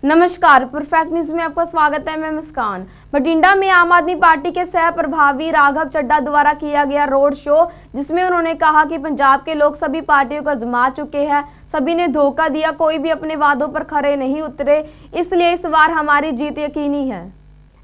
नमस्कार, perfect news में आपका स्वागत है। मैं मुस्कान। बठिंडा में आम आदमी पार्टी के सह प्रभारी राघव चड्ढा द्वारा किया गया रोड शो, जिसमें उन्होंने कहा कि पंजाब के लोग सभी पार्टियों को आजमा चुके हैं, सभी ने धोखा दिया, कोई भी अपने वादों पर खरे नहीं उतरे, इसलिए इस बार हमारी जीत यकीनी है।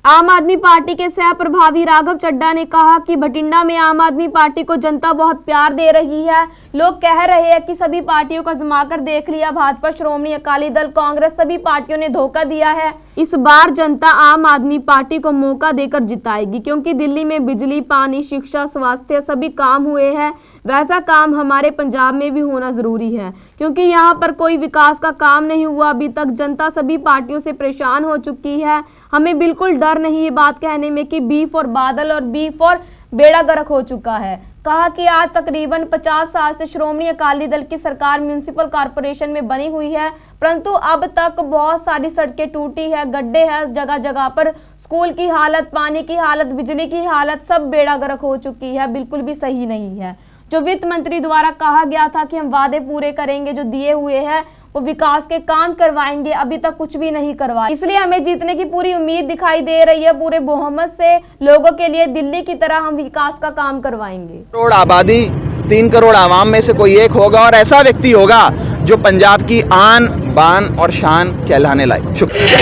आम आदमी पार्टी के सह प्रभारी राघव चड्ढा ने कहा कि बठिंडा में आम आदमी पार्टी को जनता बहुत प्यार दे रही है। लोग कह रहे हैं कि सभी पार्टियों को आजमाकर देख लिया, भाजपा, श्रोमणी अकाली दल, कांग्रेस, सभी पार्टियों ने धोखा दिया है। इस बार जनता आम आदमी पार्टी को मौका देकर जिताएगी, क्योंकि दिल्ली में बिजली, पानी, शिक्षा, स्वास्थ्य सभी काम हुए हैं, वैसा काम हमारे पंजाब में भी होना जरूरी है, क्योंकि यहाँ पर कोई विकास का काम नहीं हुआ अभी तक। जनता सभी पार्टियों से परेशान हो चुकी है। हमें बिल्कुल डर नहीं ये बात कहने में कि बी फॉर बादल और बी फॉर बेड़ा गर्क हो चुका है। कहा कि आज तकरीबन 50 साल से श्रोमणी अकाली दल की सरकार म्यूनिसिपल कॉरपोरेशन में बनी हुई है, परंतु अब तक बहुत सारी सड़कें टूटी है, गड्ढे हैं जगह जगह पर, स्कूल की हालत, पानी की हालत, बिजली की हालत सब बेड़ा गर्क हो चुकी है, बिल्कुल भी सही नहीं है। जो वित्त मंत्री द्वारा कहा गया था कि हम वादे पूरे करेंगे, जो दिए हुए हैं वो विकास के काम करवाएंगे, अभी तक कुछ भी नहीं करवाया। इसलिए हमें जीतने की पूरी उम्मीद दिखाई दे रही है। पूरे बहुमत से लोगों के लिए दिल्ली की तरह हम विकास का काम करवाएंगे। करोड़ आबादी, 3 करोड़ आवाम में से कोई एक होगा और ऐसा व्यक्ति होगा जो पंजाब की आन, बान और शान कहलाने लायक। शुक्रिया।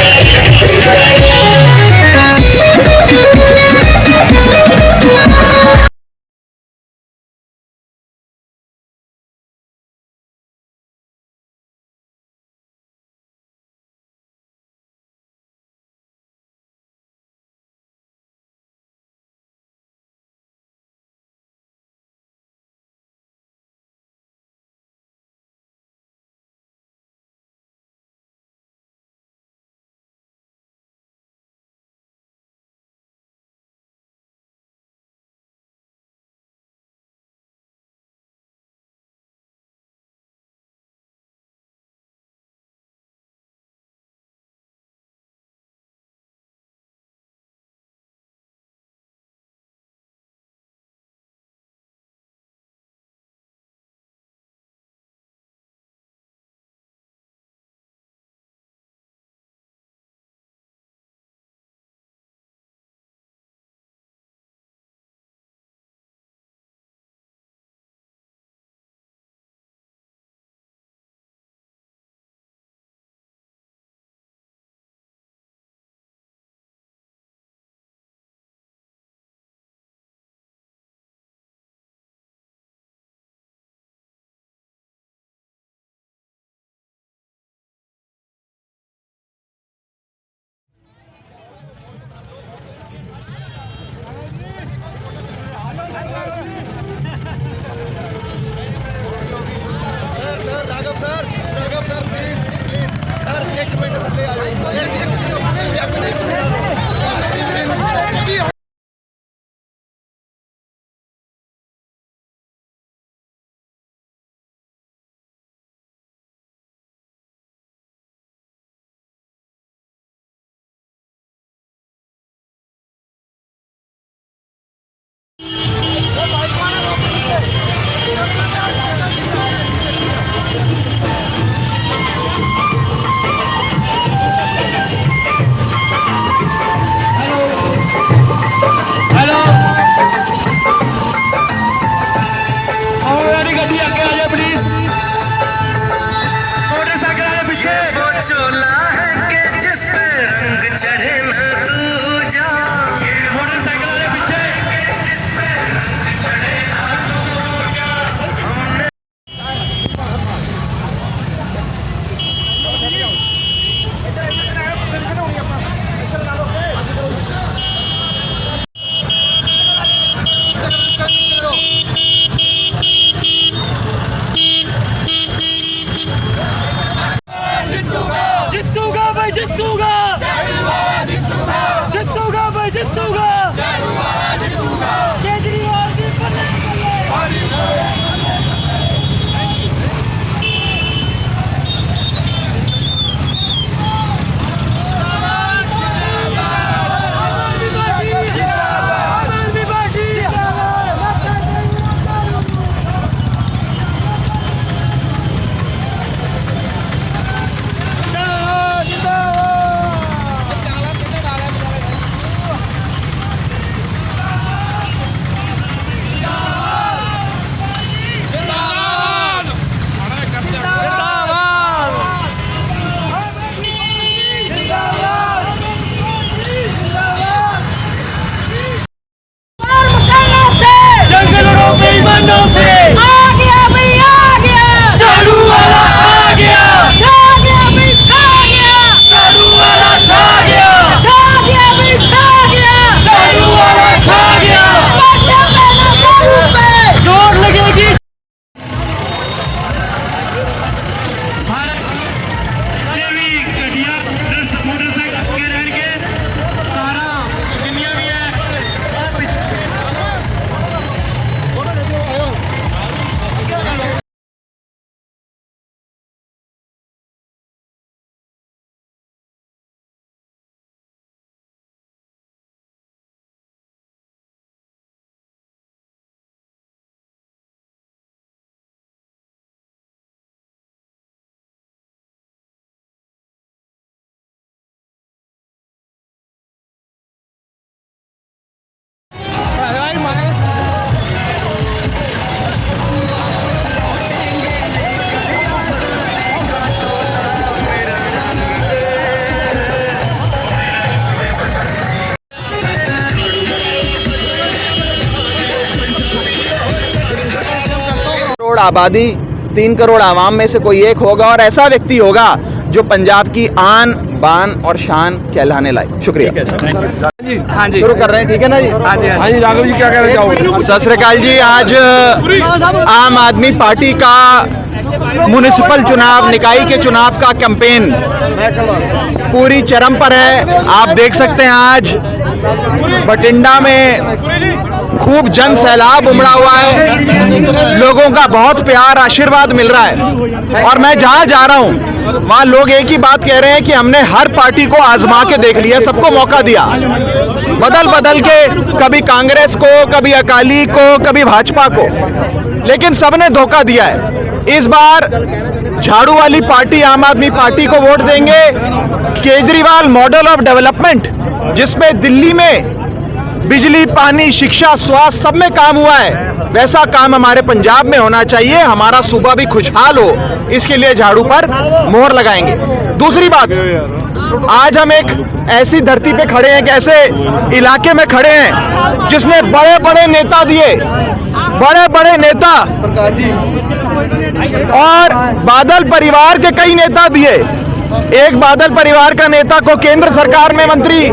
चोला है कि जिस पे रंग चढ़े ना तू जा, मोटरसाइकिल वाले पीछे जिस पे रंग चढ़े ना तू जा। हमने करोड़ आबादी, 3 करोड़ आवाम में से कोई एक होगा और ऐसा व्यक्ति होगा जो पंजाब की आन बान और शान कहलाने लायक। शुक्रिया। हाँ जी, शुरू कर रहे हैं, ठीक है ना जी? हाँ जी राघव जी क्या कहना चाहोगे? सत श्री अकाल जी। आज आम आदमी पार्टी का म्युनिसिपल चुनाव, निकाय के चुनाव का कैंपेन पूरी चरम पर है। आप देख सकते हैं आज बठिंडा में खूब जन सैलाब उमड़ा हुआ है, लोगों का बहुत प्यार आशीर्वाद मिल रहा है। और मैं जहां जा रहा हूं वहां लोग एक ही बात कह रहे हैं कि हमने हर पार्टी को आजमा के देख लिया, सबको मौका दिया, बदल बदल के, कभी कांग्रेस को, कभी अकाली को, कभी भाजपा को, लेकिन सबने धोखा दिया है। इस बार झाड़ू वाली पार्टी आम आदमी पार्टी को वोट देंगे। केजरीवाल मॉडल ऑफ डेवलपमेंट, जिसमें दिल्ली में बिजली, पानी, शिक्षा, स्वास्थ्य सब में काम हुआ है, वैसा काम हमारे पंजाब में होना चाहिए। हमारा सूबा भी खुशहाल हो, इसके लिए झाड़ू पर मोहर लगाएंगे। दूसरी बात, आज हम एक ऐसी धरती पे खड़े हैं, एक ऐसे इलाके में खड़े हैं जिसने बड़े बड़े नेता दिए, बड़े बड़े नेता, और बादल परिवार के कई नेता दिए। एक बादल परिवार का नेता को केंद्र सरकार में मंत्री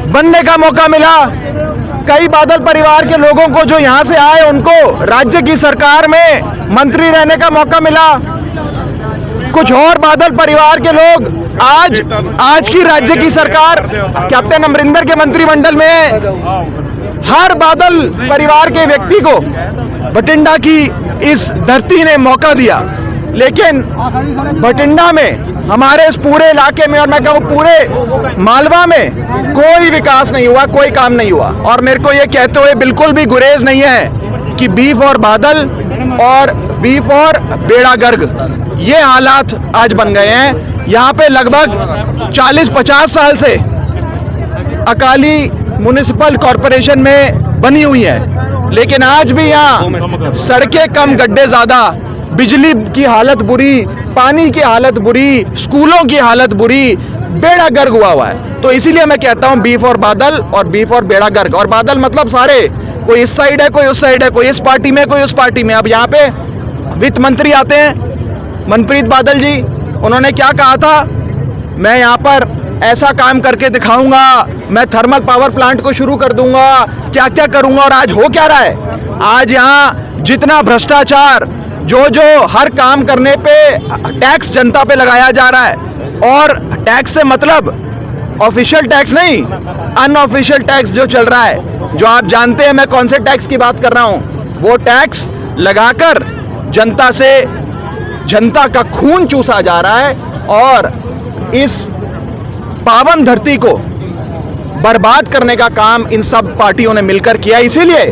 बनने का मौका मिला। कई बादल परिवार के लोगों को जो यहां से आए उनको राज्य की सरकार में मंत्री रहने का मौका मिला। कुछ और बादल परिवार के लोग आज की राज्य की सरकार कैप्टन अमरिंदर के मंत्रिमंडल में। हर बादल परिवार के व्यक्ति को बठिंडा की इस धरती ने मौका दिया, लेकिन बठिंडा में, हमारे इस पूरे इलाके में, और मैं कहूँ पूरे मालवा में कोई विकास नहीं हुआ, कोई काम नहीं हुआ। और मेरे को ये कहते हुए बिल्कुल भी गुरेज नहीं है कि बी फॉर बादल और बी फॉर बेड़ा गर्ग, ये हालात आज बन गए हैं। यहाँ पे लगभग 40-50 साल से अकाली म्युनिसिपल कॉरपोरेशन में बनी हुई है, लेकिन आज भी यहाँ सड़कें कम, गड्ढे ज्यादा, बिजली की हालत बुरी, पानी की हालत बुरी, स्कूलों की हालत बुरी, बेड़ा गर्क हुआ है। तो इसीलिए मैं कहता हूँ बी फॉर बादल और बी फॉर बेड़ा गर्क। और बादल मतलब सारे, कोई इस साइड है, कोई उस साइड है, कोई इस पार्टी में, कोई उस पार्टी में। अब यहाँ पे वित्त मंत्री आते हैं, मनप्रीत बादल जी, उन्होंने क्या कहा था, मैं यहाँ पर ऐसा काम करके दिखाऊंगा, मैं थर्मल पावर प्लांट को शुरू कर दूंगा, क्या क्या करूंगा। और आज हो क्या रहा है? आज यहाँ जितना भ्रष्टाचार, जो हर काम करने पे टैक्स जनता पे लगाया जा रहा है, और टैक्स से मतलब ऑफिशियल टैक्स नहीं, अनऑफिशियल टैक्स जो चल रहा है, जो आप जानते हैं मैं कौन से टैक्स की बात कर रहा हूं, वो टैक्स लगाकर जनता से, जनता का खून चूसा जा रहा है और इस पावन धरती को बर्बाद करने का काम इन सब पार्टियों ने मिलकर किया। इसीलिए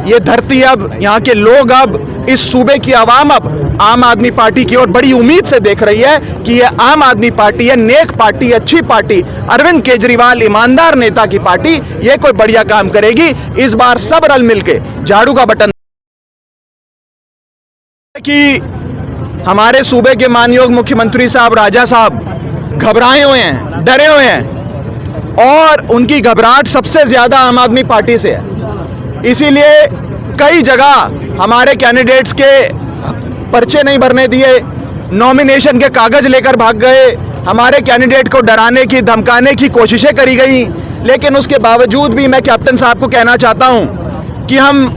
ये धरती, अब यहाँ के लोग, अब इस सूबे की आवाम अब आम आदमी पार्टी की ओर बड़ी उम्मीद से देख रही है कि ये आम आदमी पार्टी है, नेक पार्टी, अच्छी पार्टी, अरविंद केजरीवाल ईमानदार नेता की पार्टी, ये कोई बढ़िया काम करेगी। इस बार सब रल मिलके झाड़ू का बटन कि हमारे सूबे के मानयोग मुख्यमंत्री साहब राजा साहब घबराए हुए हैं, डरे हुए हैं, और उनकी घबराहट सबसे ज्यादा आम आदमी पार्टी से है। इसीलिए कई जगह हमारे कैंडिडेट्स के पर्चे नहीं भरने दिए, नॉमिनेशन के कागज लेकर भाग गए, हमारे कैंडिडेट को डराने की, धमकाने की कोशिशें करी गई। लेकिन उसके बावजूद भी मैं कैप्टन साहब को कहना चाहता हूं कि हम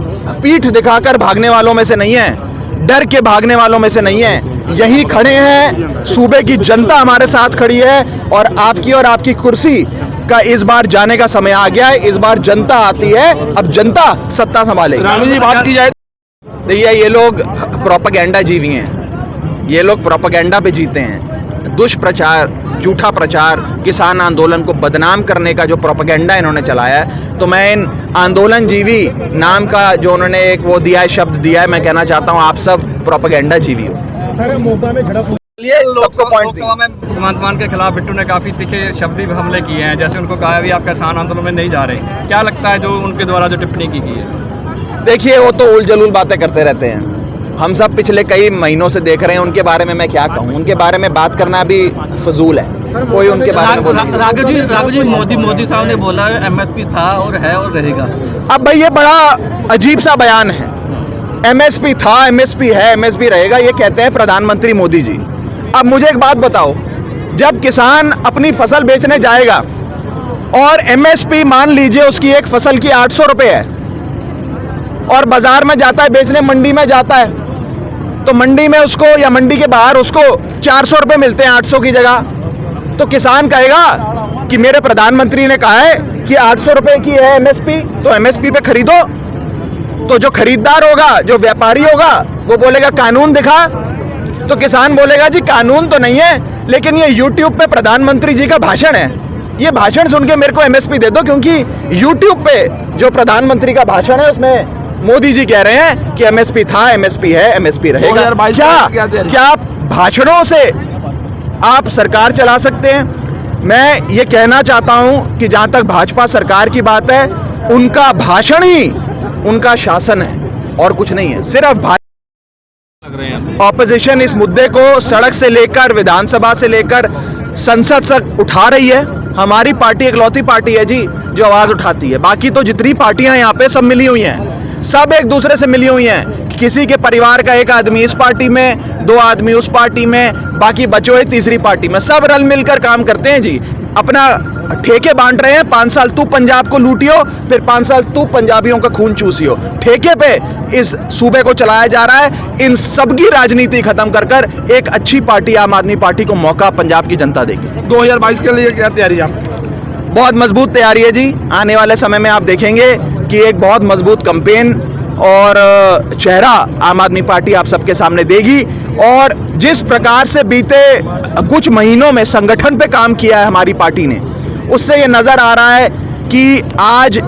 पीठ दिखाकर भागने वालों में से नहीं हैं, डर के भागने वालों में से नहीं हैं, यहीं खड़े हैं। सूबे की जनता हमारे साथ खड़ी है और आपकी और आपकी कुर्सी का इस बार जाने का समय आ गया है। इस बार जनता आती है, अब जनता सत्ता संभालेगी। राणू जी, बात की जाए, देखिए ये लोग प्रोपेगेंडा जीवी हैं, ये लोग प्रोपेगेंडा पे जीते हैं। दुष्प्रचार, झूठा प्रचार, किसान आंदोलन को बदनाम करने का जो प्रोपेगेंडा इन्होंने चलाया है, तो मैं इन आंदोलन जीवी नाम का जो उन्होंने एक वो दिया है, शब्द दिया है, मैं कहना चाहता हूँ आप सब प्रोपेगेंडा जीवी हो। सर, मोगा में झड़प सबको पॉइंट लोकसभा में भगवंत मान के खिलाफ बिट्टू ने काफी तीखे शब्दी हमले किए हैं, जैसे उनको कहा भी आप किसान आंदोलन में नहीं जा रहे। क्या लगता है जो उनके द्वारा जो टिप्पणी की गई है? देखिए वो तो उल जलूल बातें करते रहते हैं, हम सब पिछले कई महीनों से देख रहे हैं। उनके बारे में मैं क्या कहूँ, उनके बारे में बात करना भी फजूल है। कोई उनके बारे में राघव जी, मोदी साहब ने बोला एमएसपी था और है और रहेगा। अब भाई ये बड़ा अजीब सा बयान है। एमएसपी था, एमएसपी है, एमएसपी रहेगा, ये कहते हैं प्रधानमंत्री मोदी जी। अब मुझे एक बात बताओ, जब किसान अपनी फसल बेचने जाएगा और एमएसपी मान लीजिए उसकी एक फसल की 800 रुपये है और बाजार में जाता है बेचने, मंडी में जाता है, तो मंडी में उसको या मंडी के बाहर उसको 400 रुपये मिलते हैं 800 की जगह, तो किसान कहेगा कि मेरे प्रधानमंत्री ने कहा है कि 800 रुपये की है एमएसपी, तो एमएसपी पे खरीदो। तो जो खरीदार होगा, जो व्यापारी होगा, वो बोलेगा कानून दिखा, तो किसान बोलेगा जी कानून तो नहीं है, लेकिन ये यूट्यूब पे प्रधानमंत्री जी का भाषण है, ये भाषण सुन के मेरे को एमएसपी दे दो, क्योंकि यूट्यूब पे जो प्रधानमंत्री का भाषण है उसमें मोदी जी कह रहे हैं कि एमएसपी था, एमएसपी है, एमएसपी रहेगा। क्या भाषणों से आप सरकार चला सकते हैं? मैं ये कहना चाहता हूं कि जहां तक भाजपा सरकार की बात है, उनका भाषण ही उनका शासन है और कुछ नहीं है। सिर्फ ऑपोजिशन इस मुद्दे को सड़क से लेकर विधानसभा से लेकर संसद तक उठा रही है। हमारी पार्टी इकलौती पार्टी है जी जो आवाज उठाती है, बाकी तो जितनी पार्टियां यहाँ पे सब मिली हुई हैं, सब एक दूसरे से मिली हुई हैं। किसी के परिवार का एक आदमी इस पार्टी में, 2 आदमी उस पार्टी में, बाकी बचे हुए तीसरी पार्टी में, सब रल मिलकर काम करते हैं जी। अपना ठेके बांट रहे हैं, 5 साल तू पंजाब को लूटियो, फिर 5 साल तू पंजाबियों का खून चूसियो। ठेके पे इस सूबे को चलाया जा रहा है। इन सबकी राजनीति खत्म कर कर एक अच्छी पार्टी आम आदमी पार्टी को मौका पंजाब की जनता देगी। 2022 के लिए क्या तैयारी आप? बहुत मजबूत तैयारी है जी। आने वाले समय में आप देखेंगे कि एक बहुत मजबूत कैंपेन और चेहरा आम आदमी पार्टी आप सबके सामने देगी। और जिस प्रकार से बीते कुछ महीनों में संगठन पे काम किया है हमारी पार्टी ने, उससे ये नजर आ रहा है कि आज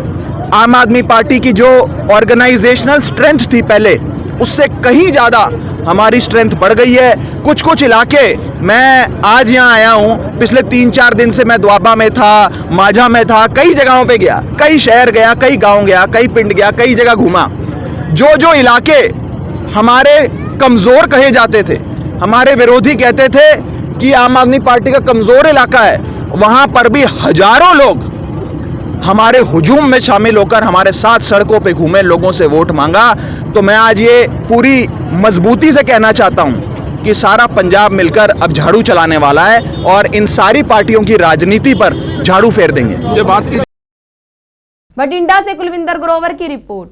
आम आदमी पार्टी की जो ऑर्गेनाइजेशनल स्ट्रेंथ थी पहले, उससे कहीं ज़्यादा हमारी स्ट्रेंथ बढ़ गई है। कुछ कुछ इलाके, मैं आज यहाँ आया हूँ, पिछले 3-4 दिन से मैं द्वाबा में था, माझा में था, कई जगहों पे गया, कई शहर गया, कई गांव गया, कई पिंड गया, कई जगह घूमा। जो जो इलाके हमारे कमज़ोर कहे जाते थे, हमारे विरोधी कहते थे कि आम आदमी पार्टी का कमज़ोर इलाका है, वहाँ पर भी हजारों लोग हमारे हुजूम में शामिल होकर हमारे साथ सड़कों पे घूमे, लोगों से वोट मांगा। तो मैं आज ये पूरी मजबूती से कहना चाहता हूं कि सारा पंजाब मिलकर अब झाड़ू चलाने वाला है और इन सारी पार्टियों की राजनीति पर झाड़ू फेर देंगे। बठिंडा से कुलविंदर ग्रोवर की रिपोर्ट।